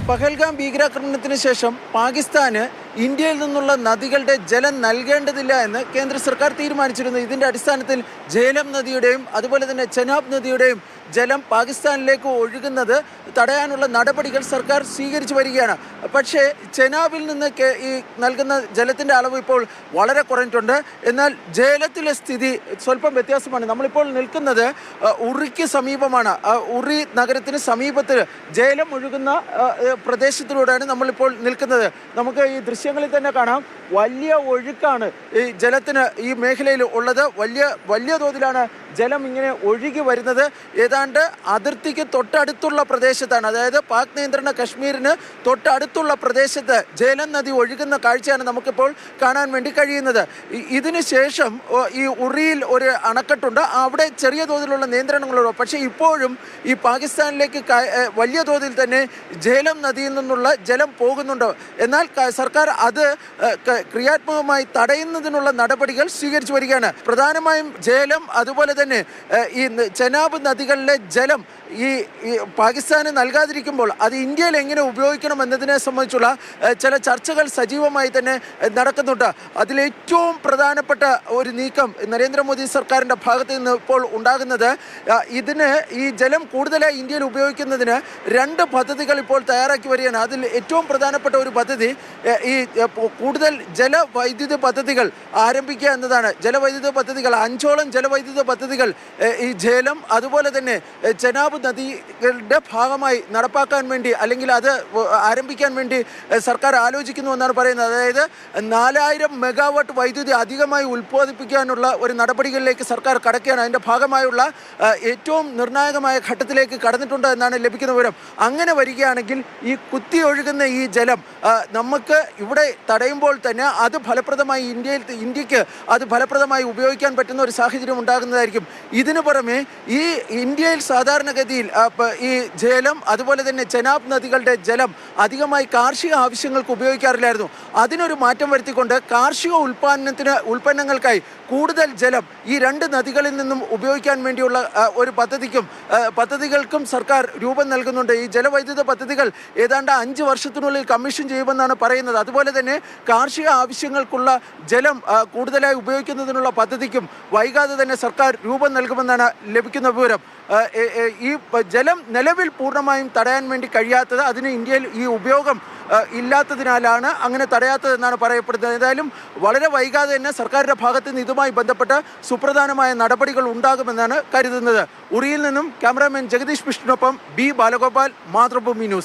പഹൽഗാം ഭീകരാക്രമണത്തിന് ശേഷം പാകിസ്ഥാന് ഇന്ത്യയിൽ നിന്നുള്ള നദികളുടെ ജലം നൽകേണ്ടതില്ല എന്ന് കേന്ദ്ര സർക്കാർ തീരുമാനിച്ചിരുന്നു. ഇതിൻ്റെ അടിസ്ഥാനത്തിൽ ജേലം നദിയുടെയും അതുപോലെ തന്നെ ചെനാബ് നദിയുടെയും ജലം പാകിസ്ഥാനിലേക്ക് ഒഴുകുന്നത് തടയാനുള്ള നടപടികൾ സർക്കാർ സ്വീകരിച്ചു വരികയാണ്. പക്ഷേ ചെനാബിൽ നിന്ന് ഈ നൽകുന്ന ജലത്തിൻ്റെ അളവ് ഇപ്പോൾ വളരെ കുറഞ്ഞിട്ടുണ്ട്. എന്നാൽ ജേലത്തിലെ സ്ഥിതി സ്വല്പം വ്യത്യാസമാണ്. നമ്മളിപ്പോൾ നിൽക്കുന്നത് ഉറിക്ക് സമീപമാണ്. ഉറി നഗരത്തിന് സമീപത്തിൽ ജേലം ഒഴുകുന്ന പ്രദേശത്തിലൂടെയാണ് നമ്മളിപ്പോൾ നിൽക്കുന്നത്. നമുക്ക് ഈ ദൃശ്യങ്ങളിൽ തന്നെ കാണാം, വലിയ ഒഴുക്കാണ് ഈ ജലത്തിന് ഈ മേഖലയിൽ ഉള്ളത്. വലിയ തോതിലാണ് ജലം ഇങ്ങനെ ഒഴുകി വരുന്നത്. ഏതാണ്ട് അതിർത്തിക്ക് തൊട്ടടുത്തുള്ള പ്രദേശത്താണ്, അതായത് പാക് നിയന്ത്രണ കശ്മീരിന് തൊട്ടടുത്തുള്ള പ്രദേശത്ത് ജേലം നദി ഒഴുകുന്ന കാഴ്ചയാണ് നമുക്കിപ്പോൾ കാണാൻ വേണ്ടി കഴിയുന്നത്. ഇതിന് ശേഷം ഈ ഉറിയിൽ ഒരു അണക്കെട്ടുണ്ട്, അവിടെ ചെറിയ തോതിലുള്ള നിയന്ത്രണങ്ങളുള്ളൂ. പക്ഷേ ഇപ്പോഴും ഈ പാകിസ്ഥാനിലേക്ക് വലിയ തോതിൽ തന്നെ ജേലം നദിയിൽ നിന്നുള്ള ജലം പോകുന്നുണ്ട്. എന്നാൽ സർക്കാർ അത് ക്രിയാത്മകമായി തടയുന്നതിനുള്ള നടപടികൾ സ്വീകരിച്ചു വരികയാണ്. പ്രധാനമായും ജേലം അതുപോലെ തന്നെ ഈ ചെനാബ് നദികളിലെ ജലം ഈ പാകിസ്ഥാന് നൽകാതിരിക്കുമ്പോൾ അത് ഇന്ത്യയിൽ എങ്ങനെ ഉപയോഗിക്കണം എന്നതിനെ സംബന്ധിച്ചുള്ള ചില ചർച്ചകൾ സജീവമായി തന്നെ നടക്കുന്നുണ്ട്. അതിലേറ്റവും പ്രധാനപ്പെട്ട ഒരു നീക്കം നരേന്ദ്രമോദി സർക്കാരിൻ്റെ ഭാഗത്ത് നിന്ന് ഇപ്പോൾ ഉണ്ടാകുന്നത്, ഇതിന് ഈ ജലം കൂടുതലായി ഇന്ത്യയിൽ ഉപയോഗിക്കുന്നതിന് 2 പദ്ധതികൾ ഇപ്പോൾ തയ്യാറാക്കി വരികയാണ്. അതിൽ ഏറ്റവും പ്രധാനപ്പെട്ട ഒരു പദ്ധതി ഈ കൂടുതൽ ജലവൈദ്യുത പദ്ധതികൾ ആരംഭിക്കുക എന്നതാണ്. ജലവൈദ്യുത പദ്ധതികൾ 5ഓളം ജലവൈദ്യുത പദ്ധതികൾ ഈ ജേലം അതുപോലെ തന്നെ ചെനാബ് നദികളുടെ ഭാഗമായി നടപ്പാക്കാൻ വേണ്ടി അല്ലെങ്കിൽ അത് ആരംഭിക്കാൻ വേണ്ടി സർക്കാർ ആലോചിക്കുന്നു എന്നാണ് പറയുന്നത്. അതായത് 4000 മെഗാവാട്ട് വൈദ്യുതി അധികമായി ഉൽപ്പാദിപ്പിക്കാനുള്ള ഒരു നടപടികളിലേക്ക് സർക്കാർ കടക്കുകയാണ്. അതിൻ്റെ ഭാഗമായുള്ള ഏറ്റവും നിർണായകമായ ഘട്ടത്തിലേക്ക് കടന്നിട്ടുണ്ട് എന്നാണ് ലഭിക്കുന്ന വിവരം. അങ്ങനെ വരികയാണെങ്കിൽ ഈ കുത്തി ഒഴുകുന്ന ഈ ജലം നമുക്ക് ഇവിടെ തടയുമ്പോൾ തന്നെ അത് ഫലപ്രദമായി ഇന്ത്യക്ക് അത് ഫലപ്രദമായി ഉപയോഗിക്കാൻ പറ്റുന്ന ഒരു സാഹചര്യം ഉണ്ടാകുന്നതായിരിക്കും. ഇതിനു പുറമെ ഈ ഇന്ത്യയിൽ സാധാരണഗതിയിൽ ഈ ജലം അതുപോലെ തന്നെ ചെനാബ് നദികളുടെ ജലം അധികമായി കാർഷിക ആവശ്യങ്ങൾക്ക് ഉപയോഗിക്കാറില്ലായിരുന്നു. അതിനൊരു മാറ്റം വരുത്തിക്കൊണ്ട് കാർഷിക ഉൽപ്പന്നങ്ങൾക്കായി കൂടുതൽ ജലം ഈ 2 നദികളിൽ നിന്നും ഉപയോഗിക്കാൻ വേണ്ടിയുള്ള ഒരു പദ്ധതികൾക്കും സർക്കാർ രൂപം നൽകുന്നുണ്ട്. ഈ ജലവൈദ്യുത പദ്ധതികൾ ഏതാണ്ട് 5 വർഷത്തിനുള്ളിൽ കമ്മീഷൻ ചെയ്യുമെന്നാണ് പറയുന്നത്. അതുപോലെ തന്നെ കാർഷിക ആവശ്യങ്ങൾക്കുള്ള ജലം കൂടുതലായി ഉപയോഗിക്കുന്നതിനുള്ള പദ്ധതിക്കും വൈകാതെ തന്നെ സർക്കാർ രൂപം നൽകുമെന്നാണ് ലഭിക്കുന്ന വിവരം. ഈ ജലം നിലവിൽ പൂർണ്ണമായും തടയാൻ വേണ്ടി കഴിയാത്തത് അതിന് ഇന്ത്യയിൽ ഈ ഉപയോഗം ഇല്ലാത്തതിനാലാണ് അങ്ങനെ തടയാത്തതെന്നാണ് പറയപ്പെടുന്നത്. ഏതായാലും വളരെ വൈകാതെ തന്നെ സർക്കാരിൻ്റെ ഭാഗത്ത് നിന്ന് ഇതുമായി ബന്ധപ്പെട്ട് സുപ്രധാനമായ നടപടികൾ ഉണ്ടാകുമെന്നാണ് കരുതുന്നത്. ഉറിയിൽ നിന്നും ക്യാമറാമാൻ ജഗദീഷ് വിഷ്ണുവിനൊപ്പം ബി ബാലഗോപാൽ, മാതൃഭൂമി ന്യൂസ്.